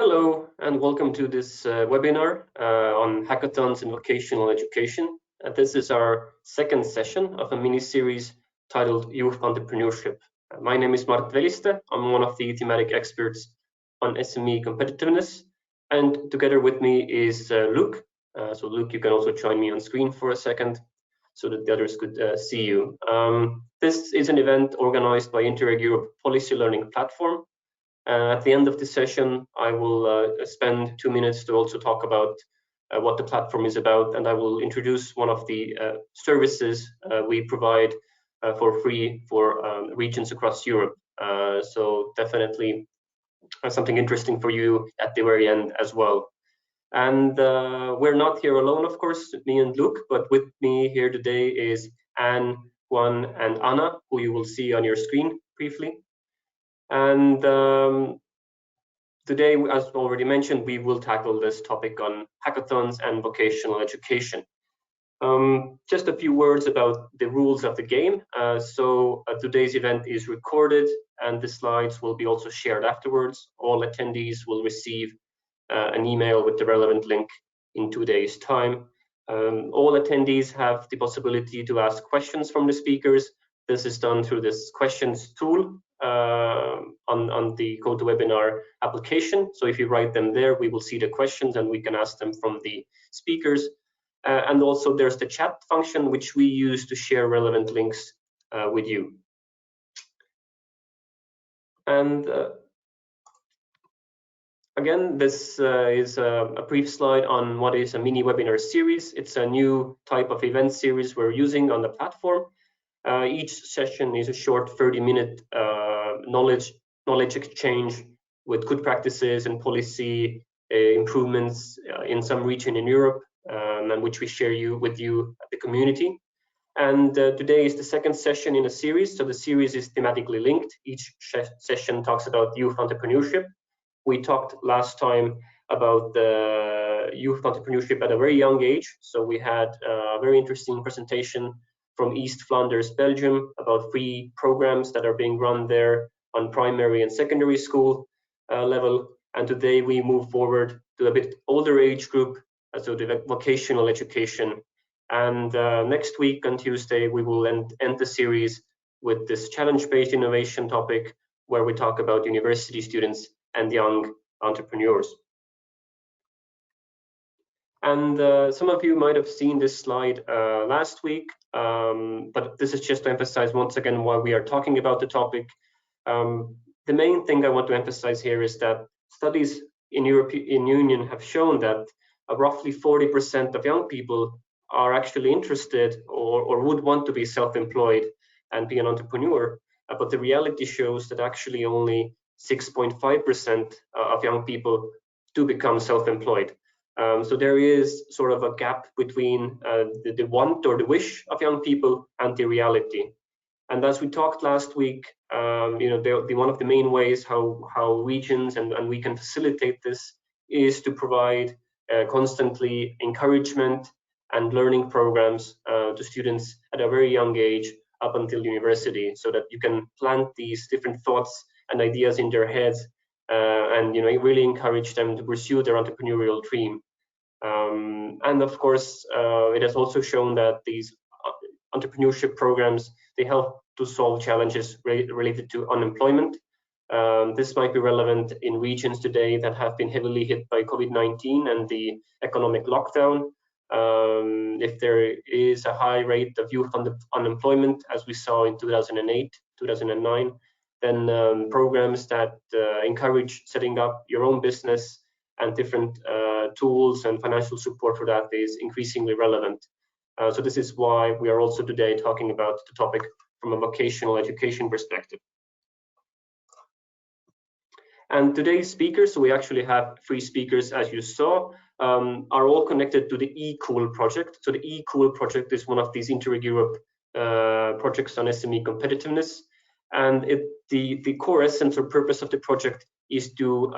Hello, and welcome to this webinar on hackathons and vocational education. This is our second session of a mini-series titled Youth Entrepreneurship. My name is Mart Veliste. I'm one of the thematic experts on SME competitiveness. And together with me is Luke. So Luke, you can also join me on screen for a second so that the others could see you. This is an event organized by Interreg Europe Policy Learning Platform. At the end of the session, I will spend 2 minutes to also talk about what the platform is about, and I will introduce one of the services we provide for free for regions across Europe. So definitely something interesting for you at the very end as well. And we're not here alone, of course, me and Luke, but with me here today is Anne, Juan, and Anna, who you will see on your screen briefly. And today, as already mentioned, we will tackle this topic on hackathons and vocational education. Just a few words about the rules of the game. Today's event is recorded and the slides will be also shared afterwards. All attendees will receive an email with the relevant link in 2 days' time. All attendees have the possibility to ask questions from the speakers. This is done through this questions tool on the GoToWebinar application. So if you write them there, we will see the questions and we can ask them from the speakers. And also there's the chat function, which we use to share relevant links with you. And again, this is a brief slide on what is a mini webinar series. It's a new type of event series we're using on the platform. Each session is a short 30-minute knowledge exchange with good practices and policy improvements in some region in Europe, and which we share with you, the community. And today is the second session in a series, so the series is thematically linked. Each session talks about youth entrepreneurship. We talked last time about the youth entrepreneurship at a very young age, so we had a very interesting presentation from East Flanders, Belgium, about free programs that are being run there on primary and secondary school level. And today we move forward to a bit older age group, so the vocational education. And next week on Tuesday, we will end the series with this challenge-based innovation topic, where we talk about university students and young entrepreneurs. And some of you might have seen this slide last week, but this is just to emphasize once again why we are talking about the topic. The main thing I want to emphasize here is that studies in European Union have shown that roughly 40% of young people are actually interested or would want to be self-employed and be an entrepreneur. But the reality shows that actually only 6.5% of young people do become self-employed. So there is sort of a gap between the want or the wish of young people and the reality. And as we talked last week, one of the main ways how regions and we can facilitate this is to provide constantly encouragement and learning programs to students at a very young age up until university, so that you can plant these different thoughts and ideas in their heads and really encourage them to pursue their entrepreneurial dream. And of course, it has also shown that these entrepreneurship programs, they help to solve challenges related to unemployment. This might be relevant in regions today that have been heavily hit by COVID-19 and the economic lockdown. If there is a high rate of youth unemployment, as we saw in 2008, 2009, then programs that encourage setting up your own business and different tools and financial support for that is increasingly relevant. So this is why we are also today talking about the topic from a vocational education perspective. And today's speakers, so we actually have 3 speakers, as you saw, are all connected to the eCool project. So the eCool project is one of these Interreg Europe projects on SME competitiveness. And the core essence or purpose of the project is to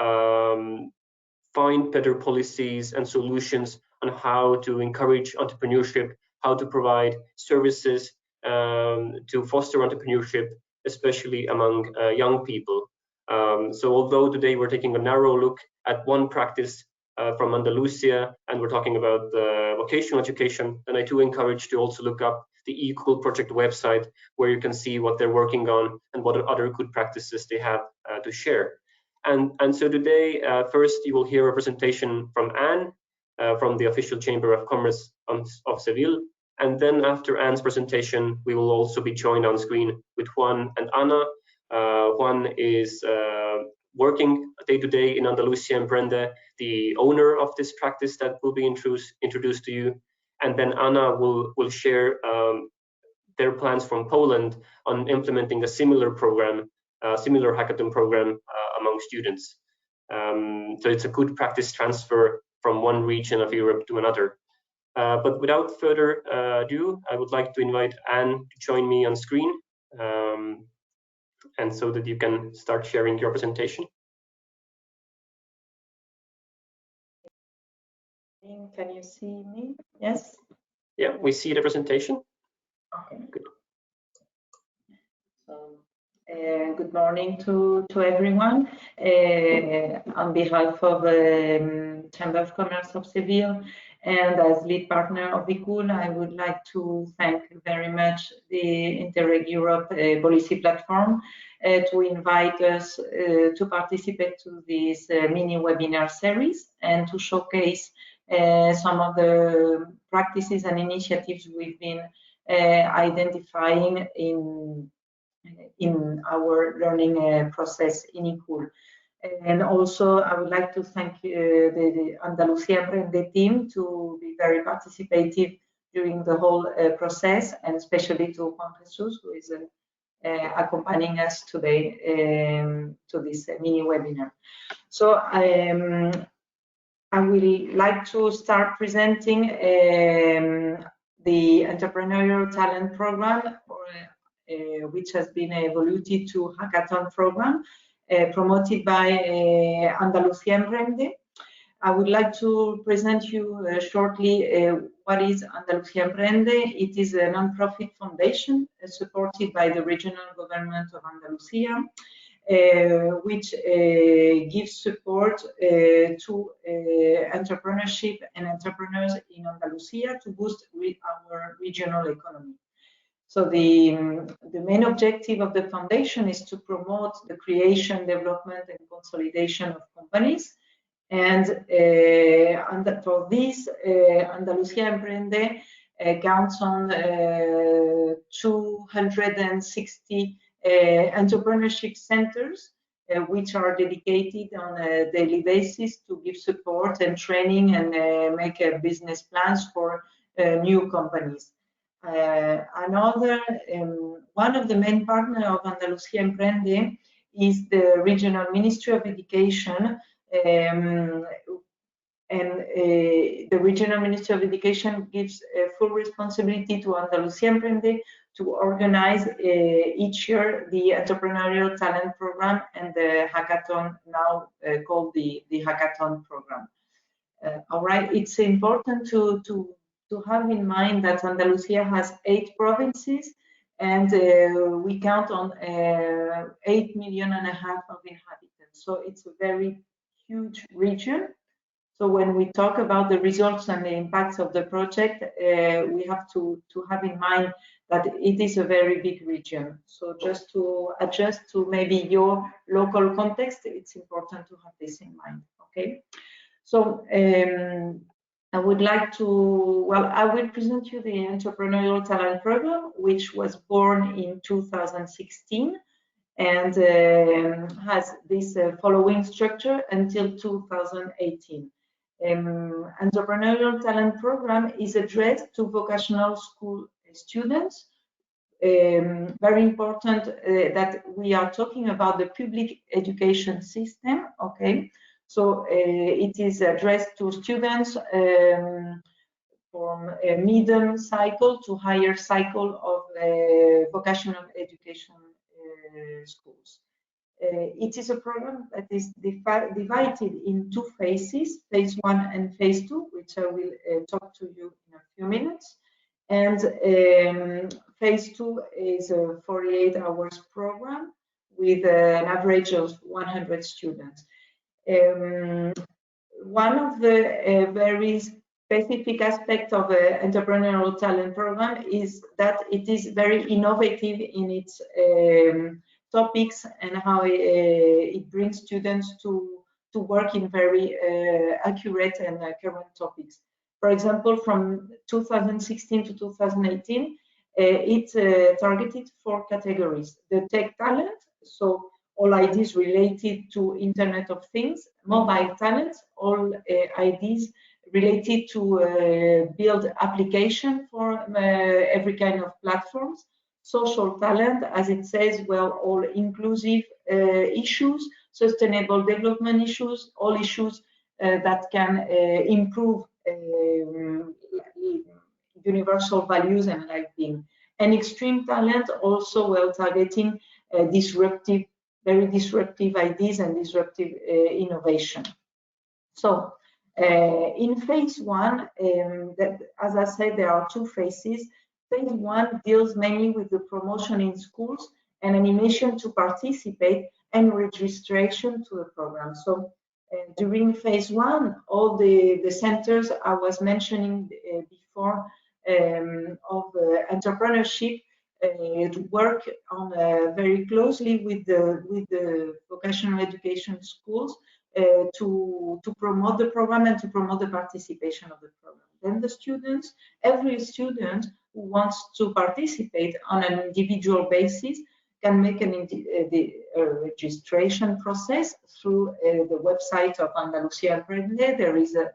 find better policies and solutions on how to encourage entrepreneurship, how to provide services to foster entrepreneurship, especially among young people. So although today we're taking a narrow look at one practice from Andalusia, and we're talking about vocational education, then I do encourage to also look up the eQool project website, where you can see what they're working on and what other good practices they have to share. And so today, first you will hear a presentation from Anne from the official Chamber of Commerce of Seville. And then after Anne's presentation, we will also be joined on screen with Juan and Ana. Juan is working day-to-day in Andalusia Emprende, the owner of this practice that will be introduced to you. And then Ana will share their plans from Poland on implementing a similar program, similar hackathon program among students. So it's a good practice transfer from one region of Europe to another. But without further ado, I would like to invite Anne to join me on screen, and so that you can start sharing your presentation. Can you see me? Yes? Yeah, we see the presentation. Okay. Good. So, good morning to everyone. On behalf of the Chamber of Commerce of Seville and as lead partner of eQool, I would like to thank very much the Interreg Europe policy platform to invite us to participate to this mini webinar series and to showcase some of the practices and initiatives we've been identifying in our learning process in eQool. And also, I would like to thank the Andalusia Emprende team to be very participative during the whole process, and especially to Juan Jesús, who is accompanying us today to this mini webinar. So I would like to start presenting the Entrepreneurial Talent Program, which has been evolved to Hackathon program promoted by Andalusia Emprende. I would like to present you shortly what is Andalusia Emprende. It is a non-profit foundation supported by the regional government of Andalusia, which gives support to entrepreneurship and entrepreneurs in Andalusia to boost our regional economy. So the main objective of the foundation is to promote the creation, development, and consolidation of companies. And for this, Andalusia Emprende counts on 260 entrepreneurship centers, which are dedicated on a daily basis to give support and training and make business plans for new companies. One of the main partners of Andalusia Emprende is the Regional Ministry of Education, and the Regional Ministry of Education gives full responsibility to Andalusia Emprende to organize each year the Entrepreneurial Talent Program and the Hackathon, now called the Hackathon Program. All right, it's important to have in mind that Andalusia has 8 provinces, and we count on 8.5 million of inhabitants. So it's a very huge region. So when we talk about the results and the impacts of the project, we have to have in mind that it is a very big region. So just to adjust to maybe your local context, it's important to have this in mind, okay? So I would like to, well, I will present you the Entrepreneurial Talent Program, which was born in 2016 and has this following structure until 2018. Entrepreneurial Talent Program is addressed to vocational school students. Very important that we are talking about the public education system, okay? So it is addressed to students from a medium cycle to higher cycle of vocational education schools. It is a program that is divided in 2 phases, phase 1 and phase 2, which I will talk to you in a few minutes. And phase 2 is a 48 hours program with an average of 100 students. One of the very specific aspects of the entrepreneurial talent program is that it is very innovative in its topics and how it brings students to work in very accurate and current topics. For example, from 2016 to 2018, it targeted 4 categories: the tech talent, so all ideas related to Internet of Things; mobile talent, all ideas related to build application for every kind of platforms; social talent, as it says, well, all inclusive issues, sustainable development issues, all issues that can improve universal values and life-being; and extreme talent, also well targeting very disruptive ideas and disruptive innovation. So in phase 1, as I said, there are 2 phases. Phase 1 deals mainly with the promotion in schools and animation to participate and registration to the program. So during phase 1, all the centers I was mentioning before of entrepreneurship to work on very closely with the vocational education schools to promote the program and to promote the participation of the program. Then the students, every student who wants to participate on an individual basis can make a registration process through the website of Andalucía Emprende. There is a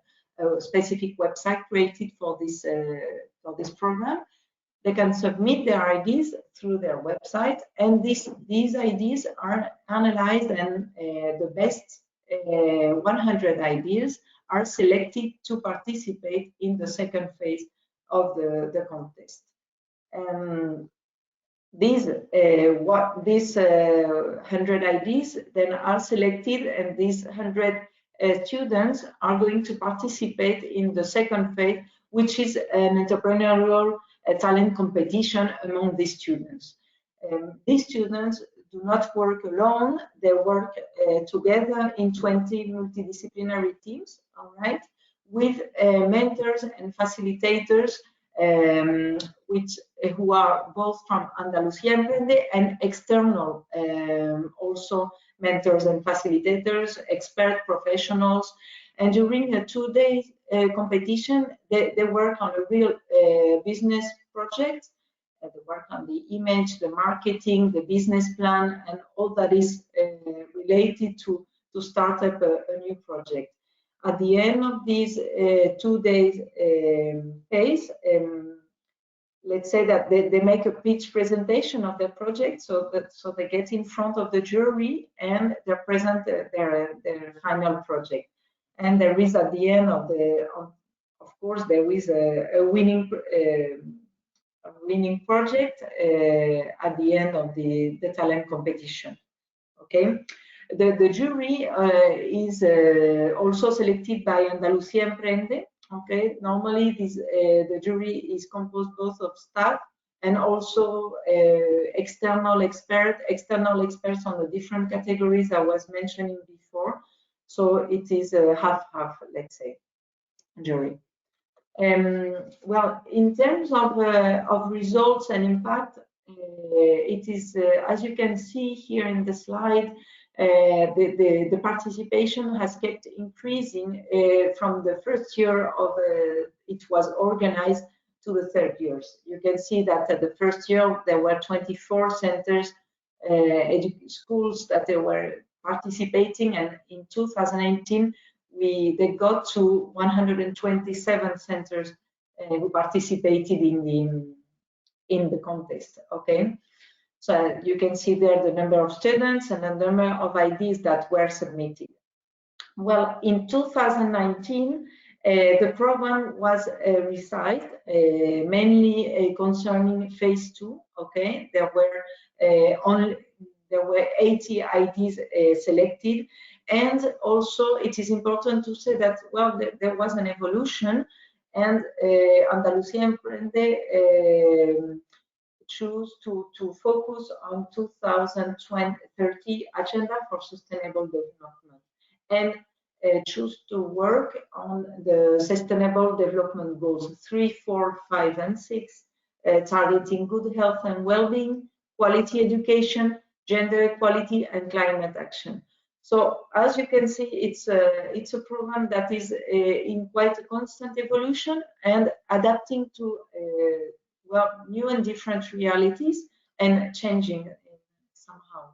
specific website created for this program. They can submit their ideas through their website, and these ideas are analyzed, and the best 100 ideas are selected to participate in the second phase of the contest. These 100 ideas then are selected, and these 100 students are going to participate in the second phase, which is an entrepreneurial talent competition among these students. These students do not work alone, they work together in 20 multidisciplinary teams, all right, with mentors and facilitators who are both from Andalucía Emprende and external also mentors and facilitators, expert professionals. And during a 2-day competition, they work on a real business project. They work on the image, the marketing, the business plan, and all that is related to start up a new project. At the end of this 2-day phase, let's say that they make a pitch presentation of their project, so they get in front of the jury and they present their final project. And there is, at the end of course, there is a winning project at the end of the talent competition. Okay, the jury is also selected by Andalucía Emprende. Okay, normally the jury is composed both of staff and also external experts on the different categories I was mentioning before. So it is a half-half, let's say, jury. Well, in terms of results and impact, it is, as you can see here in the slide, the participation has kept increasing from the first year of it was organized to the third years. You can see that at the first year there were 24 centers, schools that they were participating, and in 2018 they got to 127 centers who participated in the contest. Okay, so you can see there the number of students and the number of ideas that were submitted. Well, in 2019 the program was resized, mainly concerning phase 2. Okay, there were 80 ideas selected, and also it is important to say that, well, there was an evolution, and Andalucía Emprende choose to focus on 2030 agenda for sustainable development and choose to work on the sustainable development goals 3, 4, 5, and 6, targeting good health and well-being, quality education, gender equality, and climate action. So as you can see, it's a program that is in quite a constant evolution and adapting to well, new and different realities and changing somehow.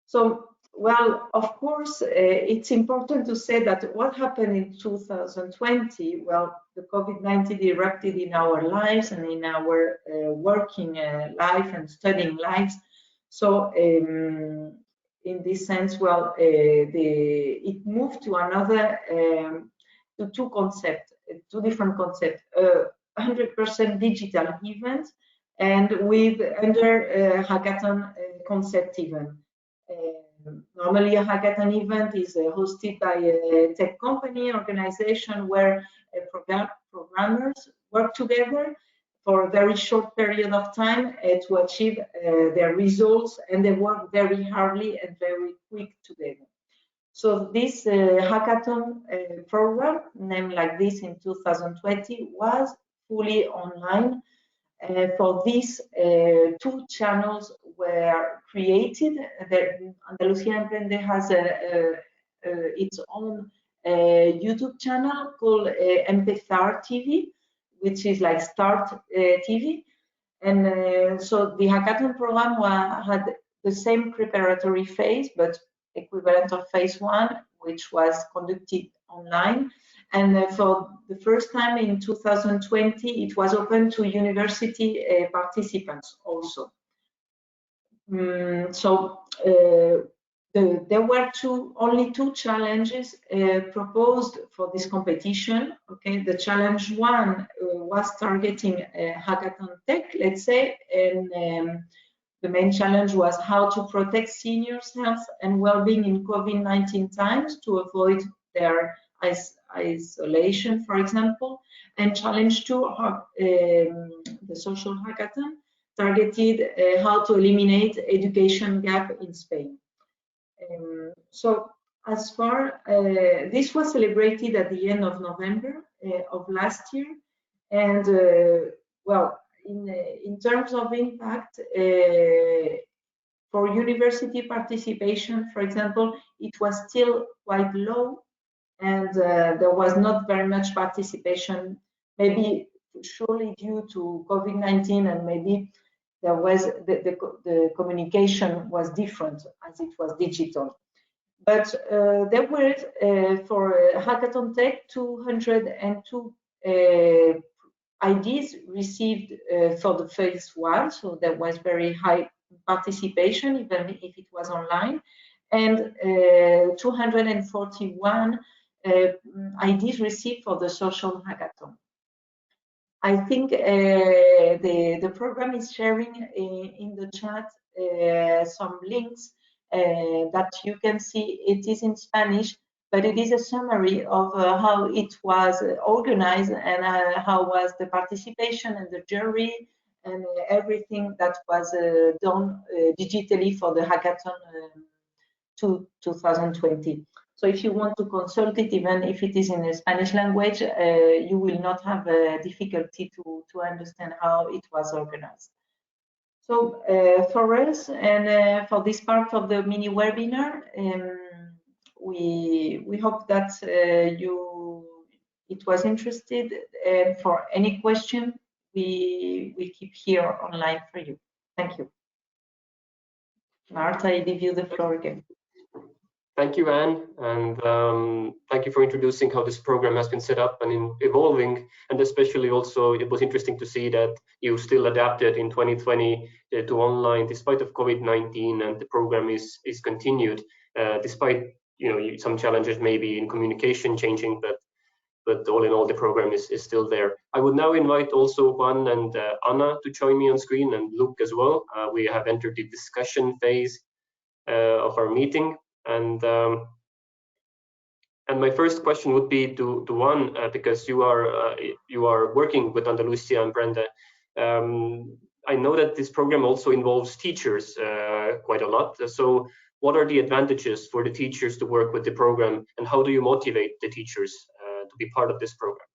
So, well, of course, it's important to say that what happened in 2020, well, the COVID-19 erupted in our lives and in our working life and studying lives. So, in this sense, well, it moved to another, to two different concepts, 100% digital event and with under hackathon concept event. Normally a hackathon event is hosted by a tech company organization where programmers work together for a very short period of time to achieve their results, and they work very hardly and very quick together. So this hackathon program, named like this in 2020, was fully online. For these, two channels were created. Andalucía Emprende has its own YouTube channel called Empezar TV, which is like Start TV. And so the hackathon program had the same preparatory phase, but equivalent of phase 1, which was conducted online. And for the first time in 2020, it was open to university participants also. There were only two challenges proposed for this competition. Okay, the challenge 1 was targeting hackathon tech, let's say, and the main challenge was how to protect seniors' health and well-being in COVID-19 times to avoid their isolation, for example. And challenge 2, the social hackathon, targeted how to eliminate education gap in Spain. So as far, this was celebrated at the end of November of last year. And well, in terms of impact, for university participation, for example, it was still quite low, and there was not very much participation, maybe surely due to COVID-19, and maybe there was the communication was different as it was digital. But there were, for Hackathon Tech, 202 ideas received for the phase 1, so there was very high participation, even if it was online, and 241 ideas received for the social hackathon. I think the program is sharing in the chat some links that you can see. It is in Spanish, but it is a summary of how it was organized and how was the participation and the jury and everything that was done digitally for the hackathon to 2020. So if you want to consult it, even if it is in the Spanish language, you will not have a difficulty to understand how it was organized. So for us and for this part of the mini webinar, we hope that it was interested. And for any question, we keep here online for you. Thank you. Mart, I give you the floor again. Thank you, Anne, and thank you for introducing how this program has been set up and evolving, and especially also it was interesting to see that you still adapted in 2020 to online despite of COVID-19, and the program is continued despite some challenges maybe in communication changing, but all in all the program is still there. I would now invite also Juan and Anna to join me on screen, and Luke as well. We have entered the discussion phase of our meeting. And my first question would be to Juan, because you are working with Andalucía Emprende. I know that this program also involves teachers quite a lot. So what are the advantages for the teachers to work with the program, and how do you motivate the teachers to be part of this program?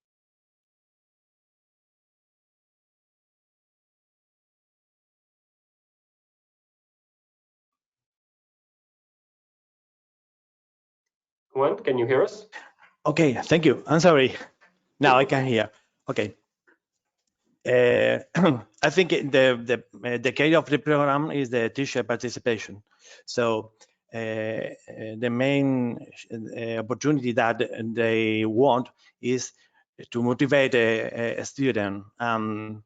Juan, can you hear us? Okay, thank you. I'm sorry. Now I can hear. Okay. I think the key of the program is the teacher participation. So the main opportunity that they want is to motivate a student. And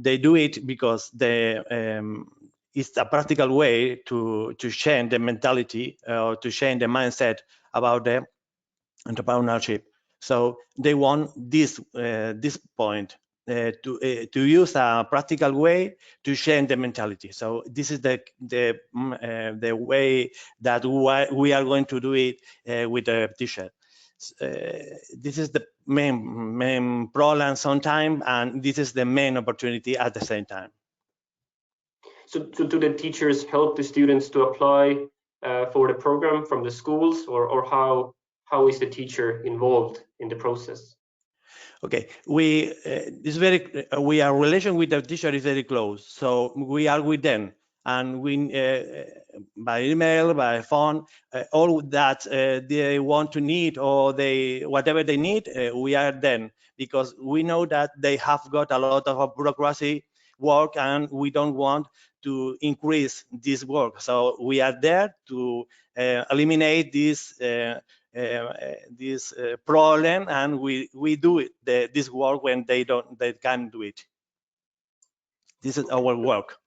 they do it because it's a practical way to change the mentality or to change the mindset about the entrepreneurship. So they want this point to use a practical way to change the mentality. So this is the way that we are going to do it with the teacher. This is the main problem sometimes, and this is the main opportunity at the same time. So do the teachers help the students to apply for the program from the schools, or how is the teacher involved in the process? Okay, our relation with the teacher is very close. So we are with them, and we by email, by phone, all that they want to need, or whatever they need, we are then, because we know that they have got a lot of bureaucracy work, and we don't want to increase this work. So we are there to eliminate this problem, and we do this work when they can't do it. This is our work.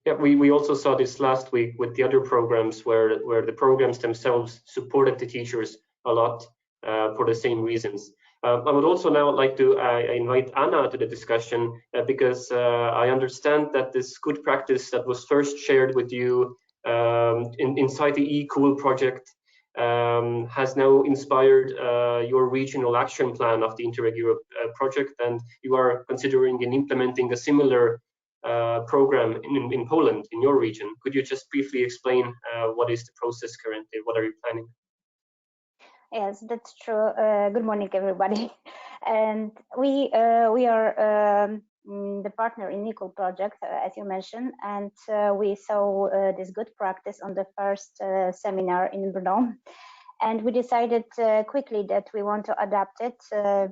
Yeah, we also saw this last week with the other programs where the programs themselves supported the teachers a lot for the same reasons. I would also now like to invite Anna to the discussion because I understand that this good practice that was first shared with you inside the eCool project has now inspired your regional action plan of the Interreg Europe project, and you are considering and implementing a similar program in Poland, in your region. Could you just briefly explain what is the process currently? What are you planning? Yes, that's true. Good morning, everybody. And we are the partner in eCool project, as you mentioned, and we saw this good practice on the first seminar in Brno. And we decided quickly that we want to adapt it,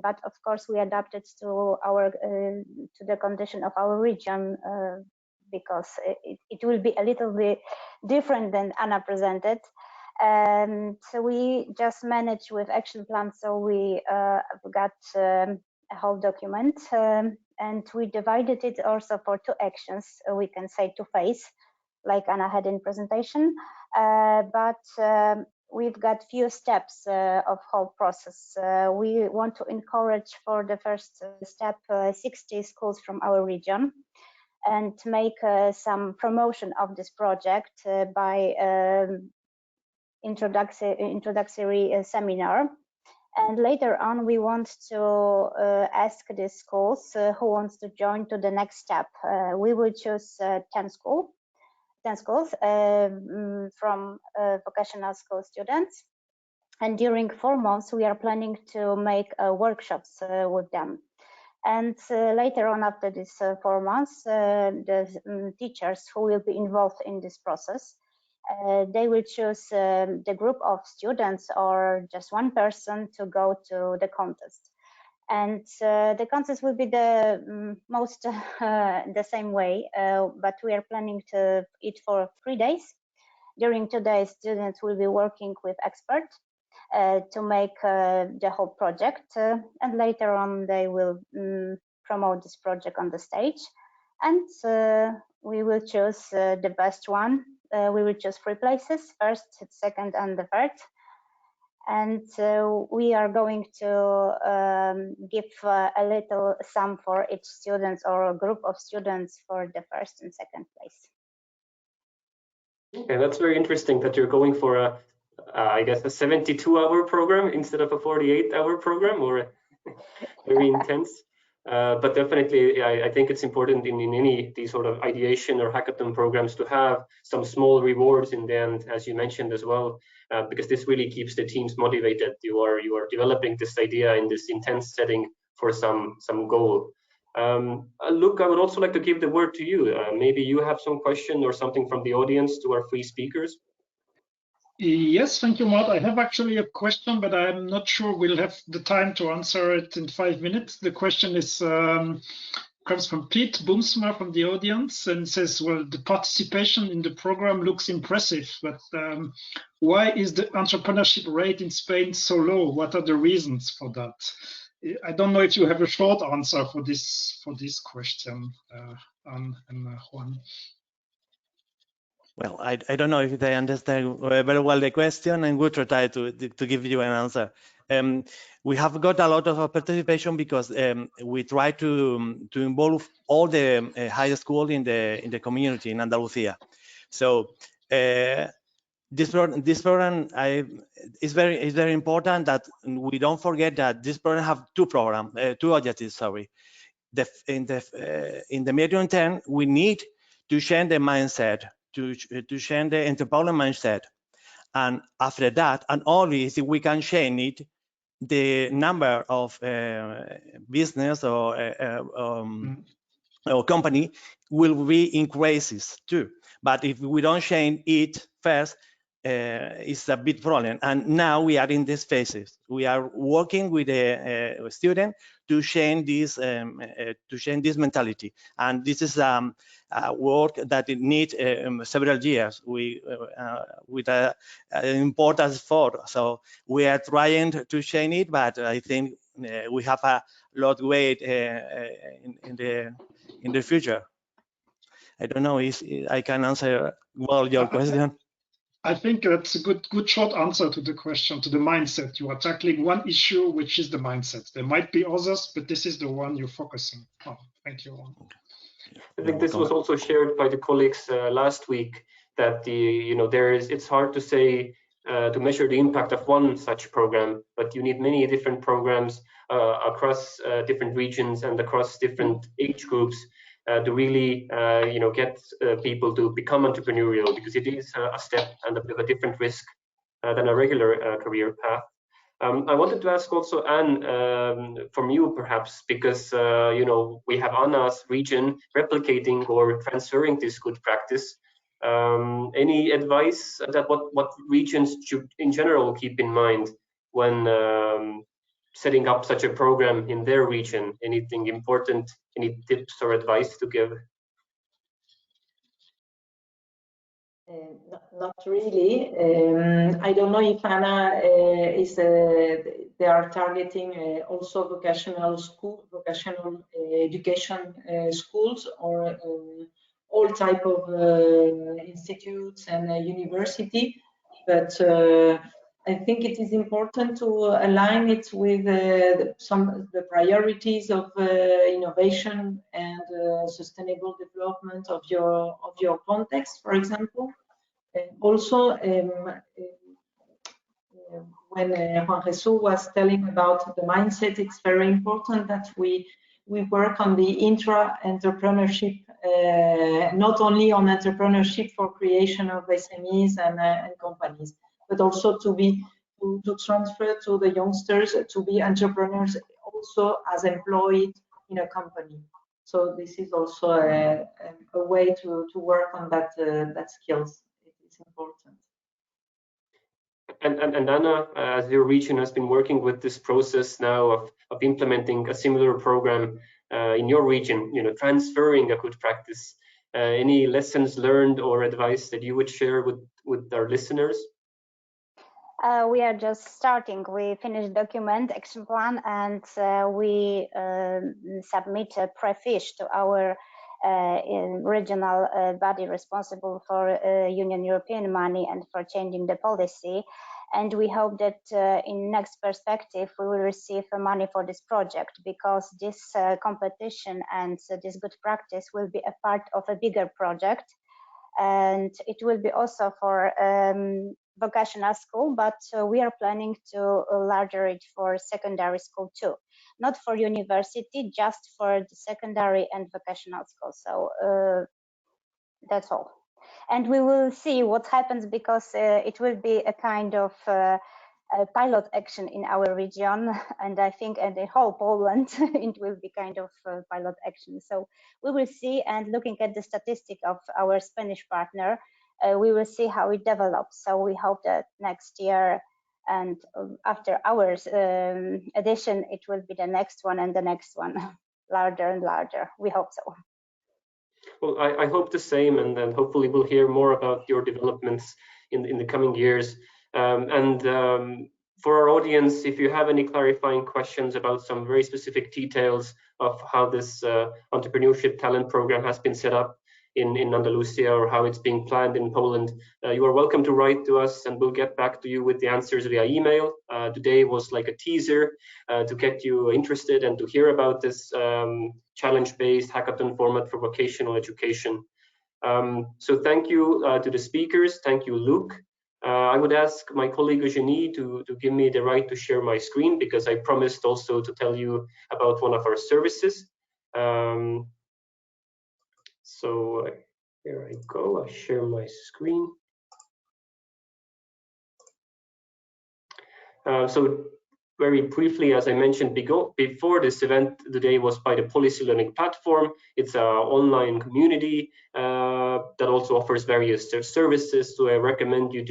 but of course we adapted to the condition of our region because it will be a little bit different than Anna presented. And so we just managed with action plan. So we got a whole document, and we divided it also for two actions. We can say two phase, like Anna had in presentation, but we've got few steps of whole process. We want to encourage for the first step 60 schools from our region, and make some promotion of this project by introductory seminar. And later on, we want to ask the schools who wants to join to the next step. We will choose 10 schools from vocational school students. And during 4 months, we are planning to make workshops with them. And later on, after these 4 months, the teachers who will be involved in this process, they will choose the group of students or just one person to go to the contest. And the contest will be the most the same way, but we are planning to it for 3 days. During 2 days, students will be working with experts to make the whole project, and later on they will promote this project on the stage, and we will choose the best one. We will choose 3 places, first, second, and the third. And we are going to give a little sum for each student or a group of students for the first and second place. Okay, that's very interesting that you're going for a, I guess, a 72-hour program instead of a 48-hour program, or very intense. But definitely, I think it's important in any these sort of ideation or hackathon programs to have some small rewards in the end, as you mentioned as well, because this really keeps the teams motivated. You are developing this idea in this intense setting for some goal. Luke, I would also like to give the word to you. Maybe you have some question or something from the audience to our three speakers. Yes, thank you, Mart. I have actually a question, but I'm not sure we'll have the time to answer it in 5 minutes. The question is comes from Pete Boomsma from the audience and says, well, the participation in the program looks impressive, but why is the entrepreneurship rate in Spain so low? What are the reasons for that? I don't know if you have a short answer for this question, Anne and Juan. Well, I don't know if I understand very well the question, and we'll try to give you an answer. We have got a lot of participation because we try to involve all the high school in the community in Andalusia. So this program is very important that we don't forget that this program have two objectives. Sorry, in the medium term we need to change the mindset, to change the entrepreneurial mindset, and after that, and only if we can change it, the number of business or company will be increases too. But if we don't change it first, it's a big problem. And now we are in these phases. We are working with a student to change this mentality. And this is a work that it needs several years with an important effort. So we are trying to change it, but I think we have a lot to wait in the future. I don't know if I can answer well your question. I think that's a good short answer to the question, to the mindset. You are tackling one issue, which is the mindset. There might be others, but this is the one you're focusing on. Thank you. I think this was also shared by the colleagues last week, that it's hard to say to measure the impact of one such program, but you need many different programs across different regions and across different age groups to really get people to become entrepreneurial, because it is a step and a bit of a different risk than a regular career path. I wanted to ask also Anne, from you perhaps, because we have Anna's region replicating or transferring this good practice. Any advice that what regions should in general keep in mind when setting up such a program in their region? Anything important, any tips or advice to give? Not really. I don't know if Anna they are targeting also vocational education schools, or all type of institutes and university, but I think it is important to align it with the priorities of innovation and sustainable development of your context, for example. Also, when Juan Jesús was telling about the mindset, it's very important that we work on the intra-entrepreneurship, not only on entrepreneurship for creation of SMEs and companies, but also to transfer to the youngsters to be entrepreneurs also as employed in a company. So this is also a way to work on that skills. It is important. And Anna, as your region has been working with this process now of implementing a similar program in your region, transferring a good practice, any lessons learned or advice that you would share with our listeners? We are just starting. We finished document, action plan, and we submit a pre-fiche to our regional body responsible for Union European money and for changing the policy. And we hope that in next perspective, we will receive money for this project, because this competition and this good practice will be a part of a bigger project. And it will be also for vocational school, but we are planning to larger it for secondary school too. not for university, just for the secondary and vocational schools. So that's all. And we will see what happens, because it will be a kind of a pilot action in our region, and I think in the whole Poland it will be kind of pilot action. So we will see, and looking at the statistic of our Spanish partner, we will see how it develops. So we hope that next year and after our edition, it will be the next one and the next one, larger and larger. We hope so. Well, I hope the same, and then hopefully we'll hear more about your developments in the coming years. For our audience, if you have any clarifying questions about some very specific details of how this entrepreneurship talent program has been set up in Andalusia, or how it's being planned in Poland, you are welcome to write to us, and we'll get back to you with the answers via email. Today was like a teaser to get you interested and to hear about this challenge-based hackathon format for vocational education. So thank you to the speakers. Thank you, Luke. I would ask my colleague Eugenie to give me the right to share my screen, because I promised also to tell you about one of our services. So here I go, I share my screen. So very briefly, as I mentioned before, this event today was by the Policy Learning Platform. It's an online community that also offers various services. So I recommend you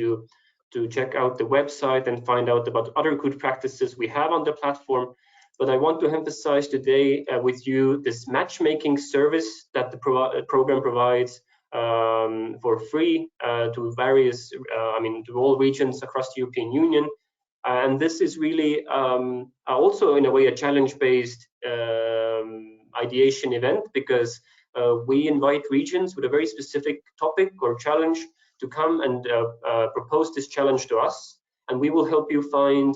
to check out the website and find out about other good practices we have on the platform. But I want to emphasize today with you this matchmaking service that the program provides for free to various, to all regions across the European Union. And this is really also in a way a challenge-based ideation event, because we invite regions with a very specific topic or challenge to come and propose this challenge to us, and we will help you find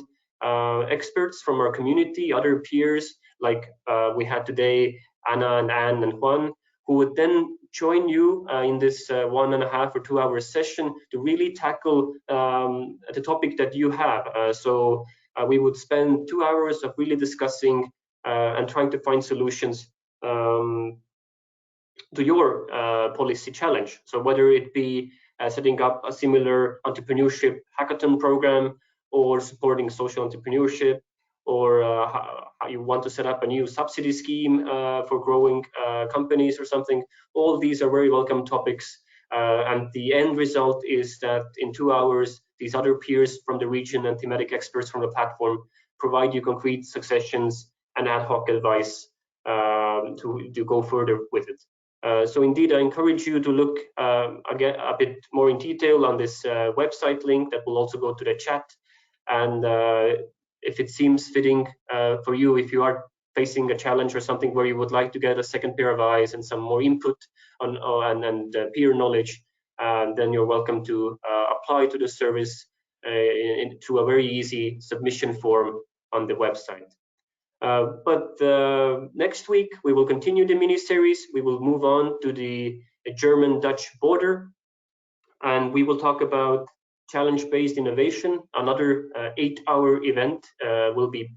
experts from our community, other peers, like we had today, Anna and Anne and Juan, who would then join you in this 1.5 or 2 hour session to really tackle the topic that you have. So we would spend 2 hours of really discussing and trying to find solutions to your policy challenge. So whether it be setting up a similar entrepreneurship hackathon program, or supporting social entrepreneurship, or how you want to set up a new subsidy scheme for growing companies or something. All these are very welcome topics. And the end result is that in 2 hours, these other peers from the region and thematic experts from the platform provide you concrete suggestions and ad hoc advice to go further with it. So indeed, I encourage you to look again a bit more in detail on this website link that will also go to the chat. And if it seems fitting for you, if you are facing a challenge or something where you would like to get a second pair of eyes and some more input on and peer knowledge, then you're welcome to apply to the service through a very easy submission form on the website. But next week we will continue the mini-series. We will move on to the German-Dutch border, and we will talk about challenge-based innovation. Another 8-hour event will be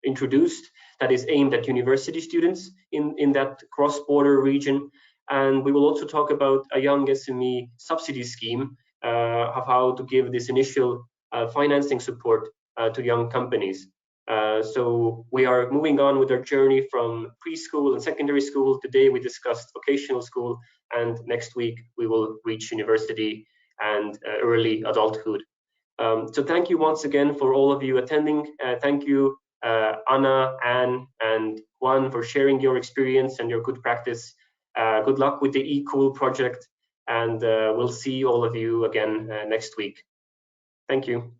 introduced that is aimed at university students in that cross-border region. And we will also talk about a young SME subsidy scheme of how to give this initial financing support to young companies. So we are moving on with our journey from preschool and secondary school. Today we discussed vocational school, and next week we will reach university and early adulthood. So thank you once again for all of you attending. Thank you, Anna, Anne, and Juan, for sharing your experience and your good practice. Good luck with the eCool project, and we'll see all of you again next week. Thank you.